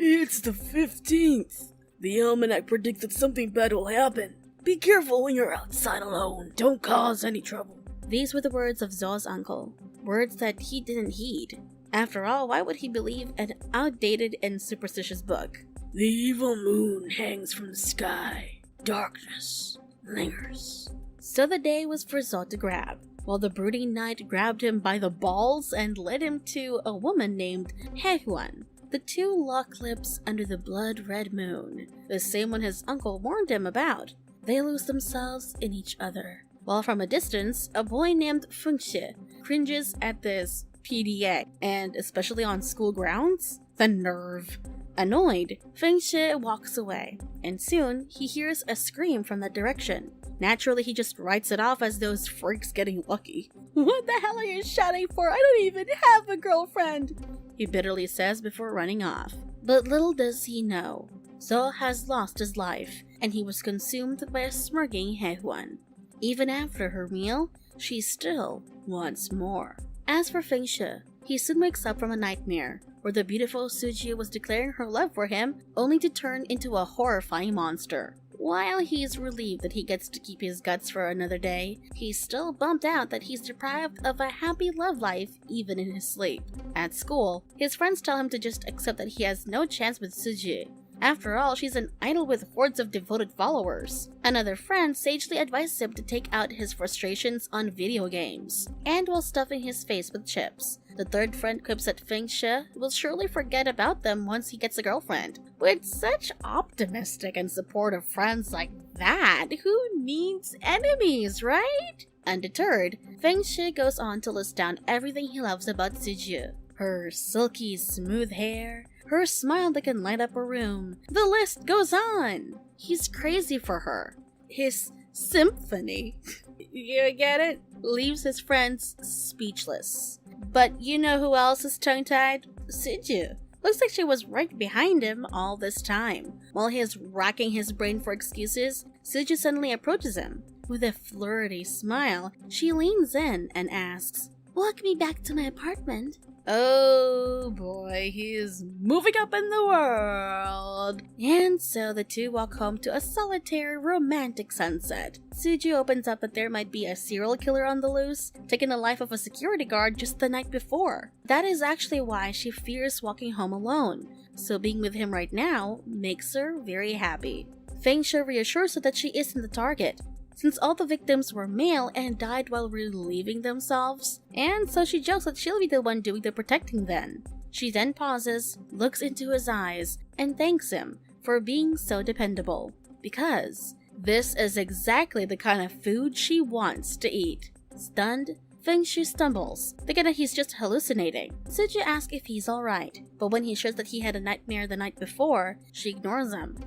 It's the 15th. The almanac predicts that something bad will happen. Be careful when you're outside alone. Don't cause any trouble. These were the words of Zo's uncle, words that he didn't heed. After all, why would he believe an outdated and superstitious book? The evil moon hangs from the sky. Darkness lingers. So the day was for Zo to grab, while the brooding night grabbed him by the balls and led him to a woman named Haehuan. The two lock lips under the blood-red moon, the same one his uncle warned him about. They lose themselves in each other. While from a distance, a boy named Fengxie cringes at this PDA, and especially on school grounds? The nerve! Annoyed, Fengxie walks away, and soon he hears a scream from that direction. Naturally, he just writes it off as those freaks getting lucky. What the hell are you shouting for? I don't even have a girlfriend! He bitterly says before running off. But little does he know, Zo has lost his life, and he was consumed by a smirking Haehuan. Even after her meal, she still wants more. As for Fengxie, he soon wakes up from a nightmare, where the beautiful Suji was declaring her love for him, only to turn into a horrifying monster. While he's relieved that he gets to keep his guts for another day, he's still bummed out that he's deprived of a happy love life even in his sleep. At school, his friends tell him to just accept that he has no chance with Suji. After all, she's an idol with hordes of devoted followers. Another friend sagely advises him to take out his frustrations on video games, and while stuffing his face with chips. The third friend quips that Fengxie will surely forget about them once he gets a girlfriend. With such optimistic and supportive friends like that, who needs enemies, right? Undeterred, Fengxie goes on to list down everything he loves about Suju. Her silky smooth hair, her smile that can light up a room. The list goes on. He's crazy for her. His symphony, you get it? Leaves his friends speechless. But you know who else is tongue-tied? Suju. Looks like she was right behind him all this time. While he is racking his brain for excuses, Suju suddenly approaches him. With a flirty smile, she leans in and asks, "Walk me back to my apartment." Oh boy, he is moving up in the world. And so the two walk home to a solitary romantic sunset. Suju opens up that there might be a serial killer on the loose, taking the life of a security guard just the night before. That is actually why she fears walking home alone, so being with him right now makes her very happy. Fengxie reassures her that she isn't the target, since all the victims were male and died while relieving themselves, and so she jokes that she'll be the one doing the protecting then. She then pauses, looks into his eyes, and thanks him for being so dependable, because this is exactly the kind of food she wants to eat. Stunned, Fengxie stumbles, thinking that he's just hallucinating. Suju asks if he's alright, but when he shares that he had a nightmare the night before, she ignores him.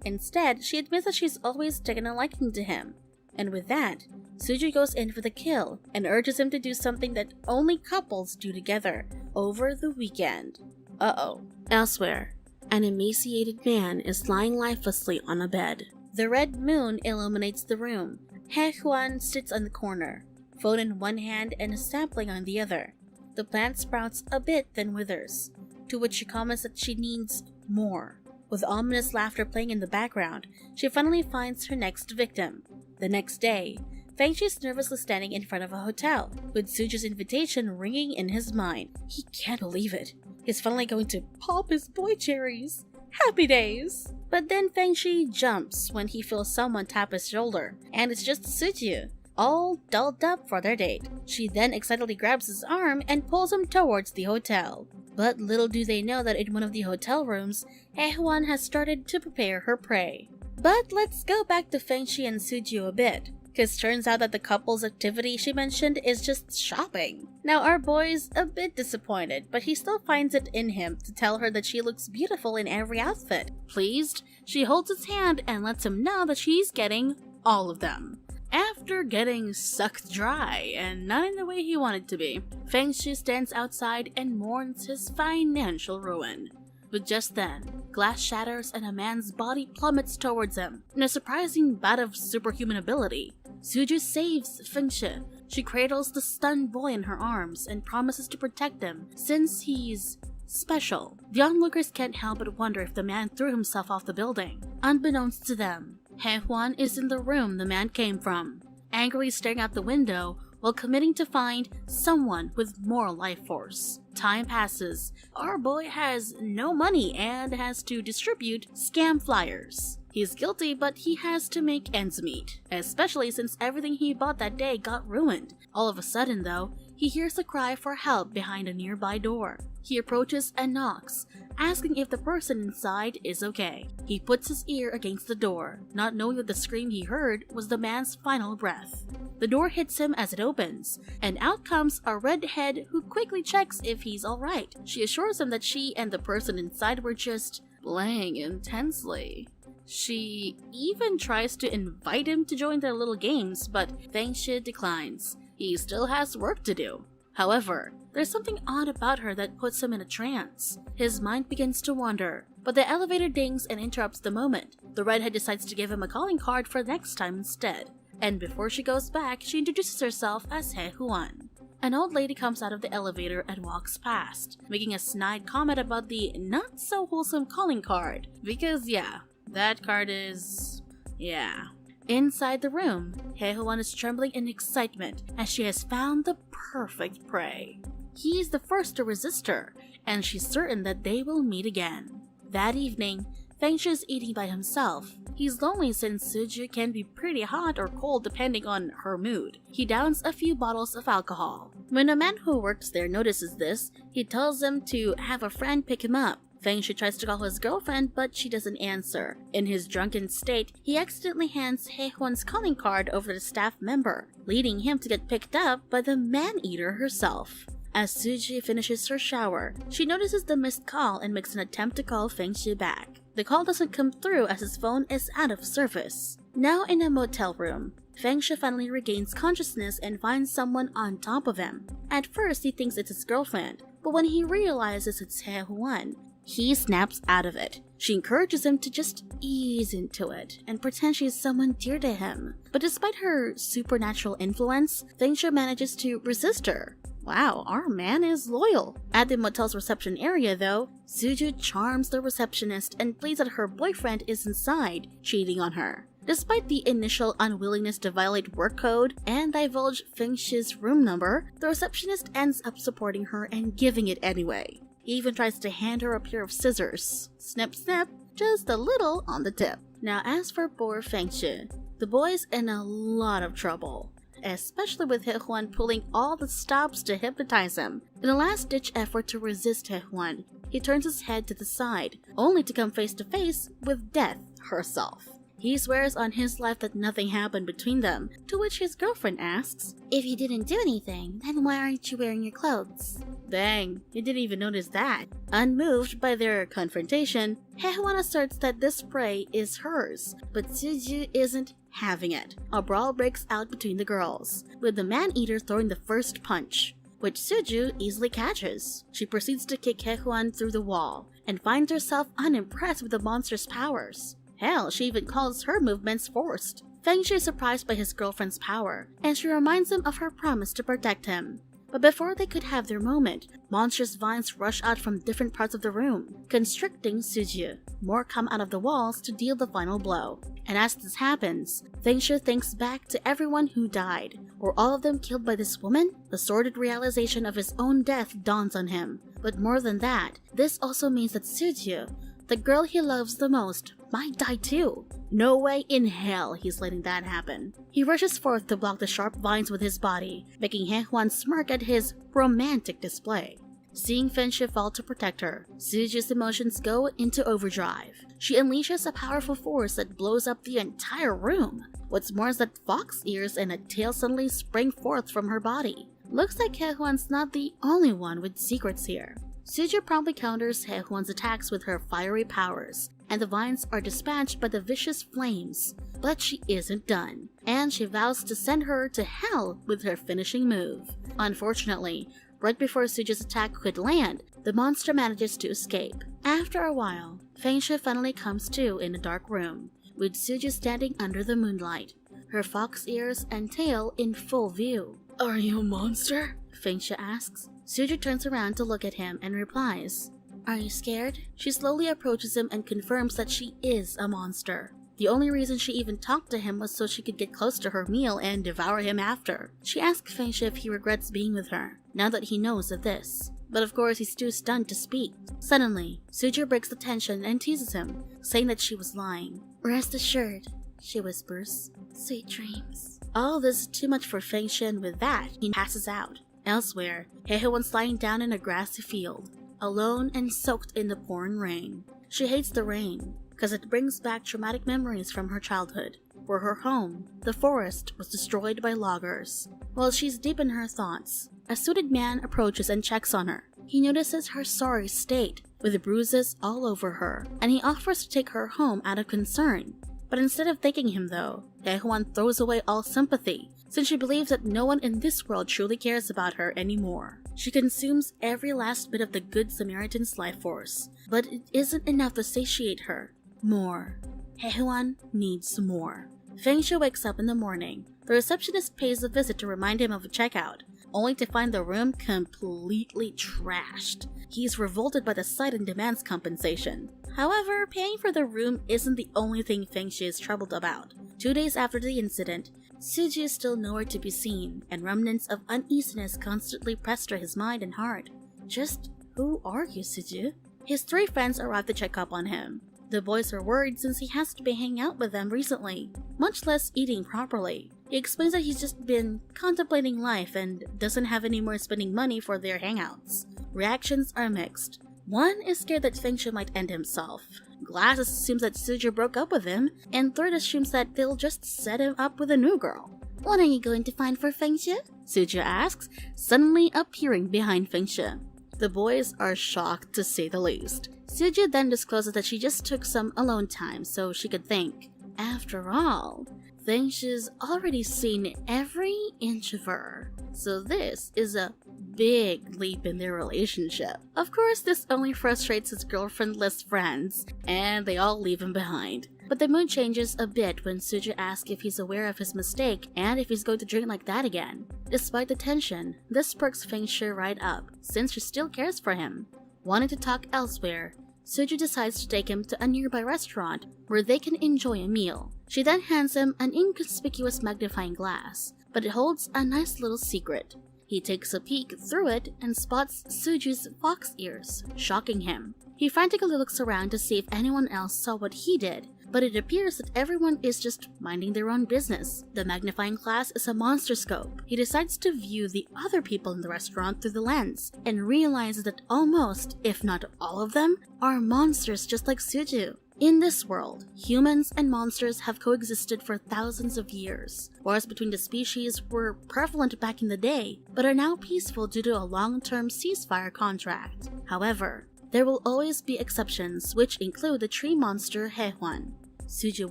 Instead, she admits that she's always taken a liking to him. And with that, Suju goes in for the kill and urges him to do something that only couples do together over the weekend. Uh-oh. Elsewhere, an emaciated man is lying lifelessly on a bed. The red moon illuminates the room. Haehuan sits on the corner, phone in one hand and a sapling on the other. The plant sprouts a bit then withers, to which she comments that she needs more. With ominous laughter playing in the background, she finally finds her next victim. The next day, Fengxie is nervously standing in front of a hotel, with Suju's invitation ringing in his mind. He can't believe it. He's finally going to pop his boy cherries. Happy days! But then Fengxie jumps when he feels someone tap his shoulder, and it's just Suju, all dolled up for their date. She then excitedly grabs his arm and pulls him towards the hotel. But little do they know that in one of the hotel rooms, Haehuan has started to prepare her prey. But let's go back to Fengxie and Suju a bit, cause turns out that the couple's activity she mentioned is just shopping. Now our boy's a bit disappointed, but he still finds it in him to tell her that she looks beautiful in every outfit. Pleased, she holds his hand and lets him know that she's getting all of them. After getting sucked dry, and not in the way he wanted to be, Fengxie stands outside and mourns his financial ruin. But just then, glass shatters and a man's body plummets towards him. In a surprising bout of superhuman ability, Suju saves Fengxie. She cradles the stunned boy in her arms and promises to protect him since he's special. The onlookers can't help but wonder if the man threw himself off the building. Unbeknownst to them, Hae-hwan is in the room the man came from, angrily staring out the window while committing to find someone with more life force. Time passes. Our boy has no money and has to distribute scam flyers. He's guilty, but he has to make ends meet, especially since everything he bought that day got ruined. All of a sudden, though, he hears a cry for help behind a nearby door. He approaches and knocks, asking if the person inside is okay. He puts his ear against the door, not knowing that the scream he heard was the man's final breath. The door hits him as it opens, and out comes a redhead who quickly checks if he's alright. She assures him that she and the person inside were just playing intensely. She even tries to invite him to join their little games, but Feng-shi declines. He still has work to do. However, there's something odd about her that puts him in a trance. His mind begins to wander, but the elevator dings and interrupts the moment. The redhead decides to give him a calling card for next time instead. And before she goes back, she introduces herself as Hae-hwan. An old lady comes out of the elevator and walks past, making a snide comment about the not-so-wholesome calling card. Because yeah, that card is... yeah. Inside the room, Hae-hwan is trembling in excitement as she has found the perfect prey. He is the first to resist her, and she's certain that they will meet again. That evening, Feng-shi is eating by himself. He's lonely since Suju can be pretty hot or cold depending on her mood. He downs a few bottles of alcohol. When a man who works there notices this, he tells him to have a friend pick him up. Feng-shi tries to call his girlfriend, but she doesn't answer. In his drunken state, he accidentally hands Hae-hwan's calling card over to the staff member, leading him to get picked up by the man-eater herself. As Suji finishes her shower, she notices the missed call and makes an attempt to call Feng-shi back. The call doesn't come through as his phone is out of service. Now in a motel room, Feng-shi finally regains consciousness and finds someone on top of him. At first, he thinks it's his girlfriend, but when he realizes it's Hae-hwan, he snaps out of it. She encourages him to just ease into it and pretend she's someone dear to him. But despite her supernatural influence, Feng-shi manages to resist her. Wow, our man is loyal. At the motel's reception area though, Suju charms the receptionist and pleads that her boyfriend is inside, cheating on her. Despite the initial unwillingness to violate work code and divulge Feng-shi's room number, the receptionist ends up supporting her and giving it anyway. He even tries to hand her a pair of scissors. Snip snip, just a little on the tip. Now as for poor Feng-shi, the boy's in a lot of trouble, especially with Hae-hwan pulling all the stops to hypnotize him. In a last-ditch effort to resist Hae-hwan, he turns his head to the side, only to come face to face with Death herself. He swears on his life that nothing happened between them, to which his girlfriend asks, "If you didn't do anything, then why aren't you wearing your clothes?" Dang, he didn't even notice that. Unmoved by their confrontation, Hae-hwan asserts that this prey is hers, but Suju isn't having it. A brawl breaks out between the girls, with the man-eater throwing the first punch, which Suju easily catches. She proceeds to kick Hae-hwan through the wall, and finds herself unimpressed with the monster's powers. Hell, she even calls her movements forced. Feng-shi is surprised by his girlfriend's power, and she reminds him of her promise to protect him. But before they could have their moment, monstrous vines rush out from different parts of the room, constricting Suju. More come out of the walls to deal the final blow. And as this happens, Feng-shi thinks back to everyone who died. Were all of them killed by this woman? The sordid realization of his own death dawns on him. But more than that, this also means that Suju, the girl he loves the most, might die too. No way in hell he's letting that happen. He rushes forth to block the sharp vines with his body, making Hae-hwan smirk at his romantic display. Seeing Feng-shi fall to protect her, Suju's emotions go into overdrive. She unleashes a powerful force that blows up the entire room. What's more is that fox ears and a tail suddenly spring forth from her body. Looks like Hae-hwan's not the only one with secrets here. Suju promptly counters Hae-hwan's attacks with her fiery powers, and the vines are dispatched by the vicious flames. But she isn't done, and she vows to send her to hell with her finishing move. Unfortunately, right before Suju's attack could land, the monster manages to escape. After a while, Feng-shi finally comes to in a dark room, with Suju standing under the moonlight, her fox ears and tail in full view. Are you a monster? Feng-shi asks. Suju turns around to look at him and replies, Are you scared? She slowly approaches him and confirms that she is a monster. The only reason she even talked to him was so she could get close to her meal and devour him after. She asks Fengxi if he regrets being with her, now that he knows of this. But of course he's too stunned to speak. Suddenly, Suju breaks the tension and teases him, saying that she was lying. Rest assured, she whispers. Sweet dreams. All this is too much for Fengxi, and with that, he passes out. Elsewhere, Haehoon's lying down in a grassy field, alone and soaked in the pouring rain. She hates the rain, because it brings back traumatic memories from her childhood, where her home, the forest, was destroyed by loggers. While she's deep in her thoughts, a suited man approaches and checks on her. He notices her sorry state, with bruises all over her, and he offers to take her home out of concern. But instead of thanking him though, Haehoon throws away all sympathy, since she believes that no one in this world truly cares about her anymore. She consumes every last bit of the Good Samaritan's life force, but it isn't enough to satiate her. More. Haehoon needs more. Fengxi wakes up in the morning. The receptionist pays a visit to remind him of a checkout, only to find the room completely trashed. He's revolted by the sight and demands compensation. However, paying for the room isn't the only thing Fengxi is troubled about. 2 days after the incident, Suju is still nowhere to be seen, and remnants of uneasiness constantly pester his mind and heart. Just who are you, Suju? His 3 friends arrive to check up on him. The boys are worried since he has to be hanging out with them recently, much less eating properly. He explains that he's just been contemplating life and doesn't have any more spending money for their hangouts. Reactions are mixed. One is scared that Fengxi might end himself. Glass assumes that Suju broke up with him, and third assumes that they'll just set him up with a new girl. What are you going to find for Fengxi? Suju asks, suddenly appearing behind Fengxi. The boys are shocked to say the least. Suju then discloses that she just took some alone time so she could think. After all, Fengxi's already seen every inch of her, so this is a big leap in their relationship. Of course, this only frustrates his girlfriendless friends, and they all leave him behind. But the mood changes a bit when Suju asks if he's aware of his mistake and if he's going to drink like that again. Despite the tension, this perks Fengxi right up, since she still cares for him. Wanting to talk elsewhere, Suju decides to take him to a nearby restaurant where they can enjoy a meal. She then hands him an inconspicuous magnifying glass, but it holds a nice little secret. He takes a peek through it and spots Suju's fox ears, shocking him. He frantically looks around to see if anyone else saw what he did, but it appears that everyone is just minding their own business. The magnifying glass is a monster scope. He decides to view the other people in the restaurant through the lens, and realizes that almost, if not all of them, are monsters just like Suju. In this world, humans and monsters have coexisted for thousands of years. Wars between the species were prevalent back in the day, but are now peaceful due to a long-term ceasefire contract. However, there will always be exceptions, which include the tree monster Haehoon. Suju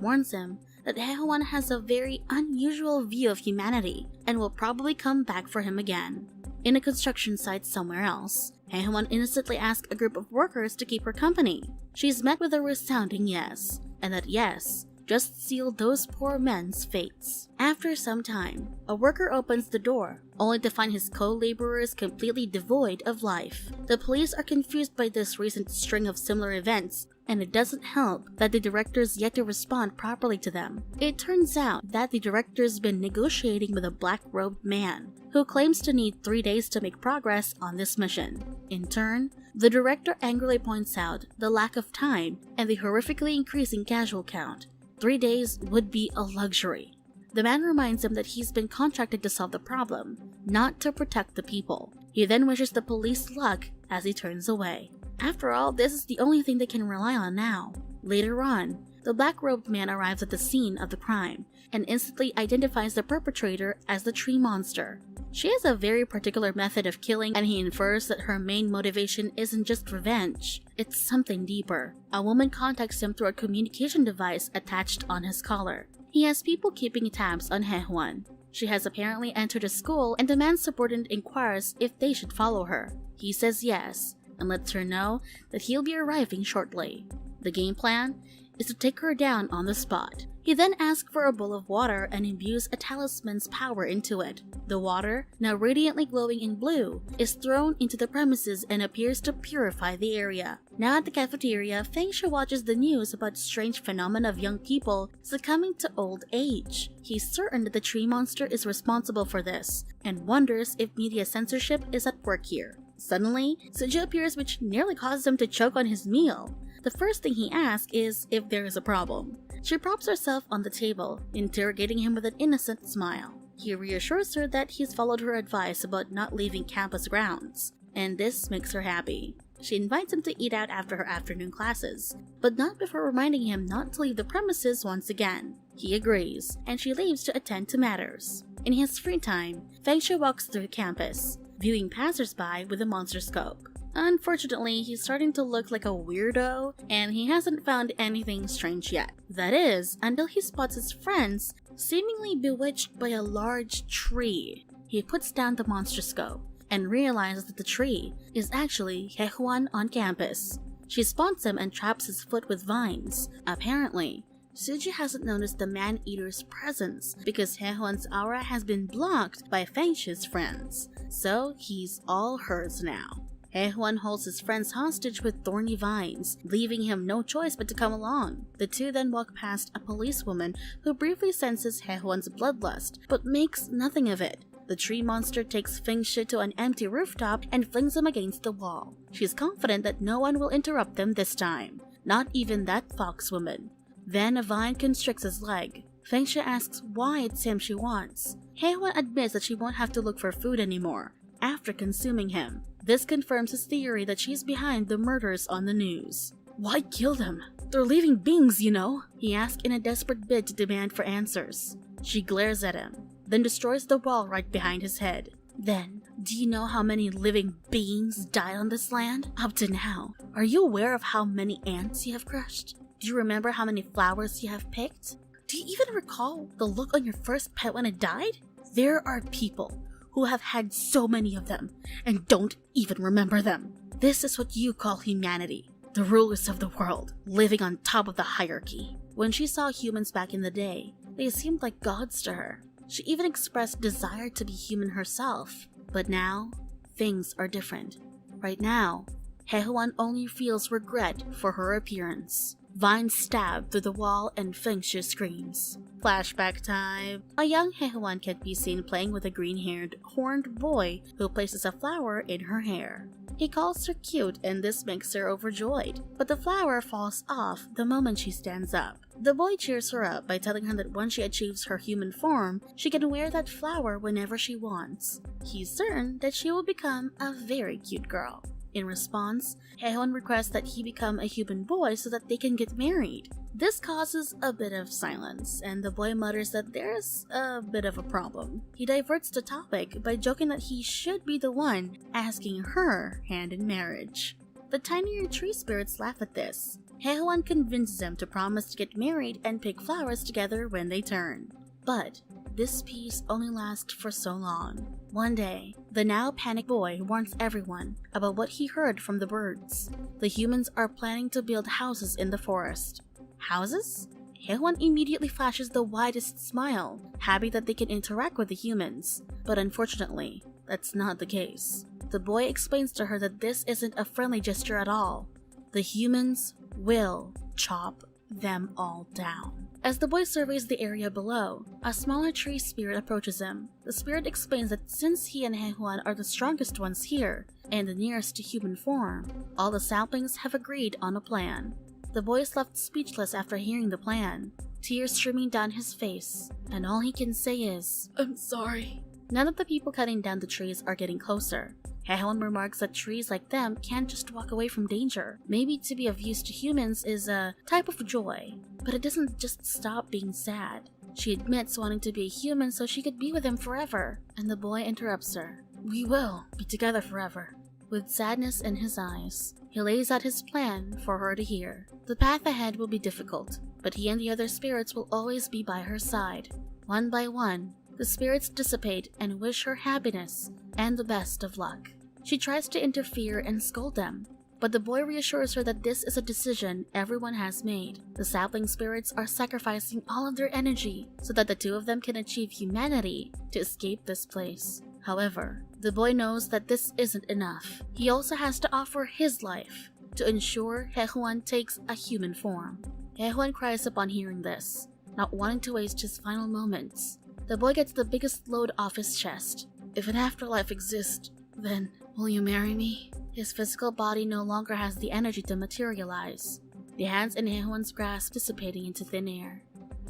warns him that Haehoon has a very unusual view of humanity and will probably come back for him again. In a construction site somewhere else, Haehoon innocently asks a group of workers to keep her company. She's met with a resounding yes, and that yes just sealed those poor men's fates. After some time, a worker opens the door, only to find his co-laborers completely devoid of life. The police are confused by this recent string of similar events, and it doesn't help that the director's yet to respond properly to them. It turns out that the director's been negotiating with a black-robed man, who claims to need 3 days to make progress on this mission. In turn, the director angrily points out the lack of time and the horrifically increasing casual count. 3 days would be a luxury. The man reminds him that he's been contracted to solve the problem, not to protect the people. He then wishes the police luck as he turns away. After all, this is the only thing they can rely on now. Later on, the black-robed man arrives at the scene of the crime and instantly identifies the perpetrator as the tree monster. She has a very particular method of killing, and he infers that her main motivation isn't just revenge, it's something deeper. A woman contacts him through a communication device attached on his collar. He has people keeping tabs on Haehoon. She has apparently entered a school, and the man's subordinate inquires if they should follow her. He says yes, and lets her know that he'll be arriving shortly. The game plan is to take her down on the spot. He then asks for a bowl of water and imbues a talisman's power into it. The water, now radiantly glowing in blue, is thrown into the premises and appears to purify the area. Now at the cafeteria, Fengsha watches the news about strange phenomena of young people succumbing to old age. He's certain that the tree monster is responsible for this, and wonders if media censorship is at work here. Suddenly, Suju appears, which nearly causes him to choke on his meal. The first thing he asks is if there is a problem. She props herself on the table, interrogating him with an innocent smile. He reassures her that he's followed her advice about not leaving campus grounds, and this makes her happy. She invites him to eat out after her afternoon classes, but not before reminding him not to leave the premises once again. He agrees, and she leaves to attend to matters. In his free time, Fengsha walks through campus, viewing passersby with a monster scope. Unfortunately, he's starting to look like a weirdo, and he hasn't found anything strange yet. That is, until he spots his friends seemingly bewitched by a large tree. He puts down the monster scope and realizes that the tree is actually Hehuan on campus. She spots him and traps his foot with vines. Apparently, Suju hasn't noticed the man-eater's presence because Hehuan's aura has been blocked by Fengsha's friends, so he's all hers now. Hehuan holds his friends hostage with thorny vines, leaving him no choice but to come along. The two then walk past a policewoman who briefly senses Hehuan's bloodlust, but makes nothing of it. The tree monster takes Fengsha to an empty rooftop and flings him against the wall. She's confident that no one will interrupt them this time, not even that foxwoman. Then a vine constricts his leg. Fengsha asks why it's him she wants. Hehuan admits that she won't have to look for food anymore after consuming him. This confirms his theory that she's behind the murders on the news. Why kill them? They're living beings, you know, he asks in a desperate bid to demand for answers. She glares at him, then destroys the wall right behind his head. Then, do you know how many living beings died on this land? Up to now. Are you aware of how many ants you have crushed? Do you remember how many flowers you have picked? Do you even recall the look on your first pet when it died? There are people who have had so many of them and don't even remember them. This is what you call humanity, the rulers of the world, living on top of the hierarchy. When she saw humans back in the day, they seemed like gods to her. She even expressed desire to be human herself. But now, things are different. Right now, Hehuan only feels regret for her appearance. Vines stab through the wall and Fengsha screams. Flashback time. A young Hehuan can be seen playing with a green-haired, horned boy who places a flower in her hair. He calls her cute and this makes her overjoyed, but the flower falls off the moment she stands up. The boy cheers her up by telling her that once she achieves her human form, she can wear that flower whenever she wants. He's certain that she will become a very cute girl. In response, Hehuan requests that he become a human boy so that they can get married. This causes a bit of silence, and the boy mutters that there's a bit of a problem. He diverts the topic by joking that he should be the one asking her hand in marriage. The tinier tree spirits laugh at this. Hehuan convinces him to promise to get married and pick flowers together when they turn. But this peace only lasts for so long. One day, the now panicked boy warns everyone about what he heard from the birds. The humans are planning to build houses in the forest. Houses? Hehuan immediately flashes the widest smile, happy that they can interact with the humans. But unfortunately, that's not the case. The boy explains to her that this isn't a friendly gesture at all. The humans will chop them all down. As the boy surveys the area below, a smaller tree spirit approaches him. The spirit explains that since he and Hehuan are the strongest ones here, and the nearest to human form, all the saplings have agreed on a plan. The boy is left speechless after hearing the plan, tears streaming down his face, and all he can say is, "I'm sorry." None of the people cutting down the trees are getting closer. Hehuan remarks that trees like them can't just walk away from danger. Maybe to be of use to humans is a type of joy, but it doesn't just stop being sad. She admits wanting to be a human so she could be with him forever, and the boy interrupts her. "We will be together forever." With sadness in his eyes, he lays out his plan for her to hear. The path ahead will be difficult, but he and the other spirits will always be by her side. One by one, the spirits dissipate and wish her happiness and the best of luck. She tries to interfere and scold them, But the boy reassures her that this is a decision everyone has made. The sapling spirits are sacrificing all of their energy so that the two of them can achieve humanity to escape this place. However, the boy knows that this isn't enough. He also has to offer his life to ensure Haehoan takes a human form. Haehoan cries upon hearing this, not wanting to waste his final moments. The boy gets the biggest load off his chest. If an afterlife exists, then will you marry me? His physical body no longer has the energy to materialize. The hands in Haehoan's grasp dissipating into thin air.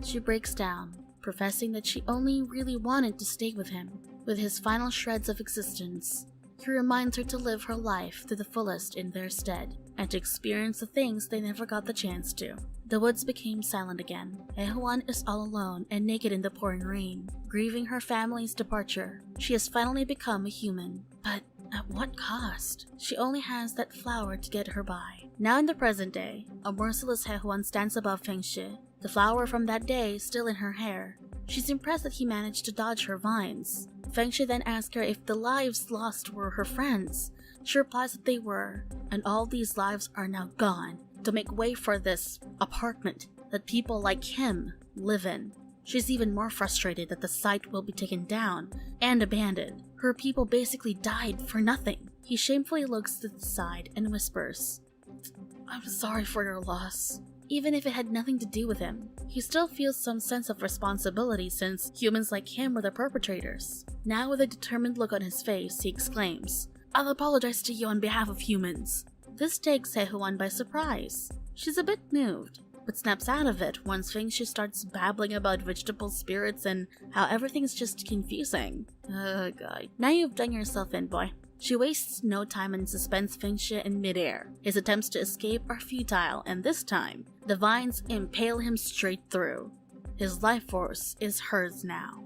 She breaks down, professing that she only really wanted to stay with him. With his final shreds of existence, he reminds her to live her life to the fullest in their stead, and to experience the things they never got the chance to. The woods became silent again. Haehoan is all alone and naked in the pouring rain, grieving her family's departure. She has finally become a human, but at what cost? She only has that flower to get her by. Now in the present day, a merciless Haehoan stands above Fengshi, the flower from that day still in her hair. She's impressed that he managed to dodge her vines. Fengshi then asks her if the lives lost were her friends. She replies that they were, and all these lives are now gone to make way for this apartment that people like him live in. She's even more frustrated that the site will be taken down and abandoned. Her people basically died for nothing. He shamefully looks to the side and whispers, "I'm sorry for your loss." Even if it had nothing to do with him, he still feels some sense of responsibility since humans like him were the perpetrators. Now with a determined look on his face, he exclaims, "I'll apologize to you on behalf of humans." This takes Haehoan by surprise. She's a bit moved, but snaps out of it once Fengshi starts babbling about vegetable spirits and how everything's just confusing. God. Now you've done yourself in, boy. She wastes no time and suspends Fengshi in midair. His attempts to escape are futile, and this time, the vines impale him straight through. His life force is hers now.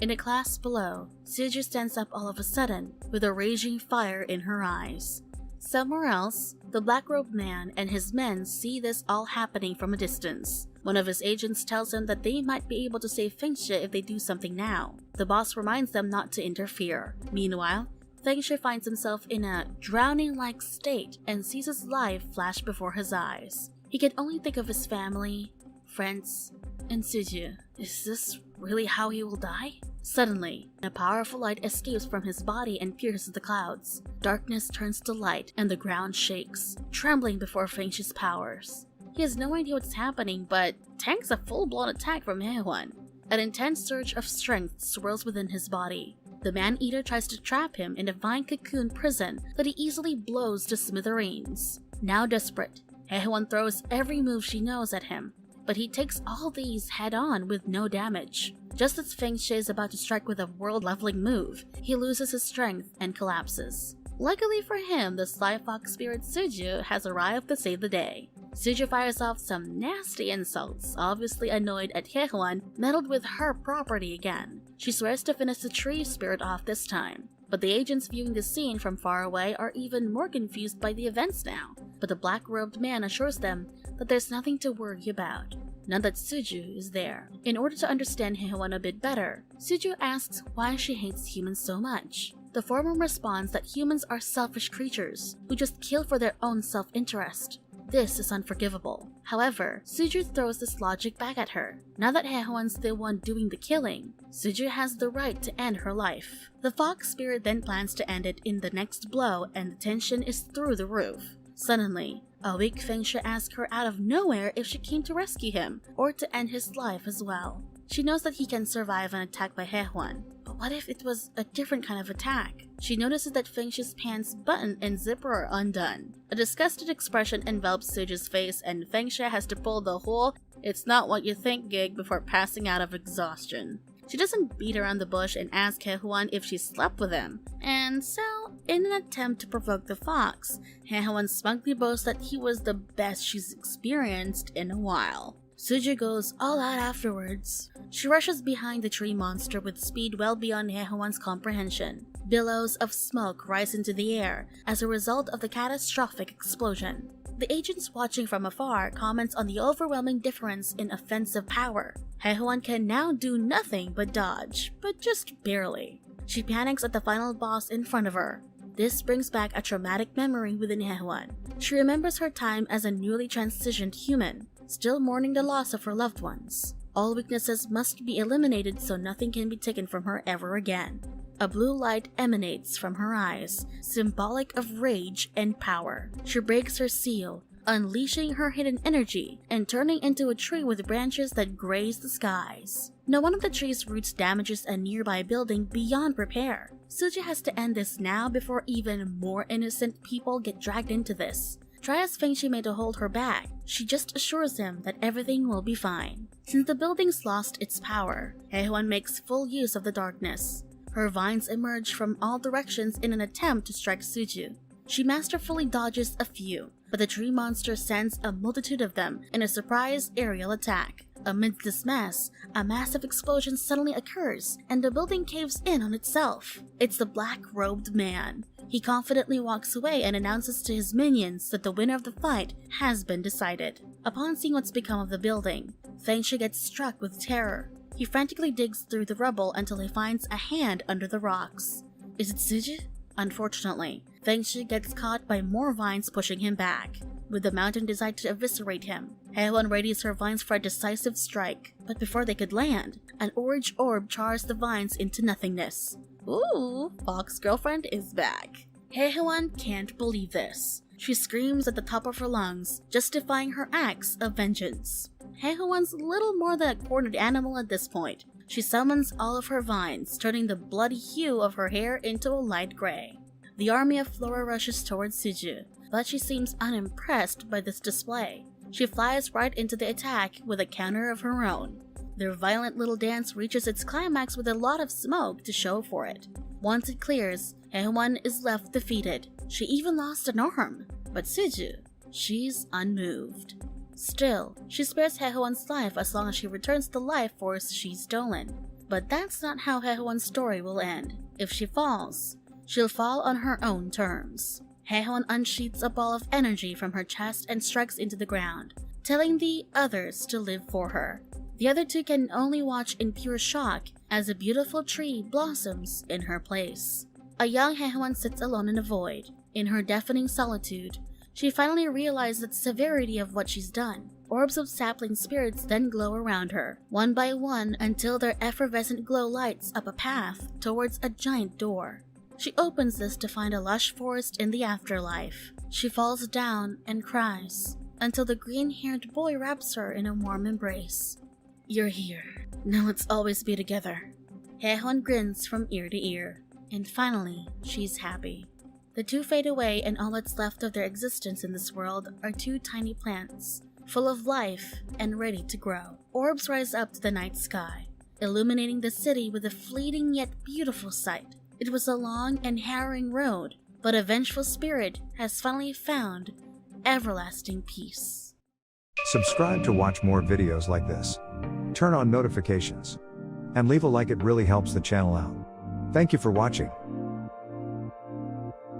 In a class below, Suju stands up all of a sudden, with a raging fire in her eyes. Somewhere else, the black-robed man and his men see this all happening from a distance. One of his agents tells him that they might be able to save Fengshi if they do something now. The boss reminds them not to interfere. Meanwhile, Fengshi finds himself in a drowning-like state and sees his life flash before his eyes. He can only think of his family, friends, and Suju. Is this really how he will die? Suddenly, a powerful light escapes from his body and pierces the clouds. Darkness turns to light and the ground shakes, trembling before Fengshi's powers. He has no idea what's happening, but tanks a full-blown attack from Haehoan. An intense surge of strength swirls within his body. The man-eater tries to trap him in a vine cocoon prison that he easily blows to smithereens. Now desperate, Haehoan throws every move she knows at him, but he takes all these head-on with no damage. Just as Fengshi is about to strike with a world-leveling move, he loses his strength and collapses. Luckily for him, the Sly Fox spirit Suju has arrived to save the day. Suju fires off some nasty insults, obviously annoyed at Haehoan meddled with her property again. She swears to finish the tree spirit off this time, but the agents viewing the scene from far away are even more confused by the events now. But the black-robed man assures them that there's nothing to worry about, now that Suju is there. In order to understand Haehoan a bit better, Suju asks why she hates humans so much. The former responds that humans are selfish creatures who just kill for their own self-interest. This is unforgivable. However, Suju throws this logic back at her. Now that Haehoan's the one doing the killing, Suju has the right to end her life. The fox spirit then plans to end it in the next blow, and the tension is through the roof. Suddenly, a weak Fengshi asks her out of nowhere if she came to rescue him, or to end his life as well. She knows that he can survive an attack by Haehoan, but what if it was a different kind of attack? She notices that Fengshi's pants button and zipper are undone. A disgusted expression envelops Suju's face, and Fengshi has to pull the whole "it's not what you think" gig before passing out of exhaustion. She doesn't beat around the bush and ask Haehoan if she slept with him. And so, in an attempt to provoke the fox, Haehoan smugly boasts that he was the best she's experienced in a while. Suju goes all out afterwards. She rushes behind the tree monster with speed well beyond Haehoan's comprehension. Billows of smoke rise into the air as a result of the catastrophic explosion. The agents watching from afar comments on the overwhelming difference in offensive power. Haehoan can now do nothing but dodge, but just barely. She panics at the final boss in front of her. This brings back a traumatic memory within Haewon. She remembers her time as a newly transitioned human, still mourning the loss of her loved ones. All weaknesses must be eliminated so nothing can be taken from her ever again. A blue light emanates from her eyes, symbolic of rage and power. She breaks her seal, unleashing her hidden energy and turning into a tree with branches that graze the skies. Now, one of the tree's roots damages a nearby building beyond repair. Suji has to end this now before even more innocent people get dragged into this. Try as Fengshi may to hold her back, she just assures him that everything will be fine. Since the building's lost its power, Haewon makes full use of the darkness. Her vines emerge from all directions in an attempt to strike Suju. She masterfully dodges a few, but the tree monster sends a multitude of them in a surprise aerial attack. Amidst this mess, a massive explosion suddenly occurs, and the building caves in on itself. It's the black-robed man. He confidently walks away and announces to his minions that the winner of the fight has been decided. Upon seeing what's become of the building, Fengshi gets struck with terror. He frantically digs through the rubble until he finds a hand under the rocks. Is it Suju? Unfortunately, Fengshi gets caught by more vines pushing him back. With the mountain decide to eviscerate him, Haewon readies her vines for a decisive strike. But before they could land, an orange orb chars the vines into nothingness. Ooh, Fox girlfriend is back. Haewon can't believe this. She screams at the top of her lungs, justifying her acts of vengeance. Haewon's little more than a cornered animal at this point. She summons all of her vines, turning the bloody hue of her hair into a light gray. The army of Flora rushes towards Suju, but she seems unimpressed by this display. She flies right into the attack with a counter of her own. Their violent little dance reaches its climax with a lot of smoke to show for it. Once it clears, Haewon is left defeated. She even lost an arm. But Suju, she's unmoved. Still, she spares Haewon's life as long as she returns the life force she's stolen. But that's not how Haewon's story will end. If she falls, she'll fall on her own terms. Haewon unsheaths a ball of energy from her chest and strikes into the ground, telling the others to live for her. The other two can only watch in pure shock as a beautiful tree blossoms in her place. A young Haewon sits alone in a void. In her deafening solitude, she finally realizes the severity of what she's done. Orbs of sapling spirits then glow around her, one by one until their effervescent glow lights up a path towards a giant door. She opens this to find a lush forest in the afterlife. She falls down and cries until the green-haired boy wraps her in a warm embrace. You're here. Now let's always be together. Haewon grins from ear to ear, and finally, she's happy. The two fade away, and all that's left of their existence in this world are two tiny plants, full of life and ready to grow. Orbs rise up to the night sky, illuminating the city with a fleeting yet beautiful sight. It was a long and harrowing road, but a vengeful spirit has finally found everlasting peace. Subscribe to watch more videos like this. Turn on notifications. And leave a like, it really helps the channel out. Thank you for watching.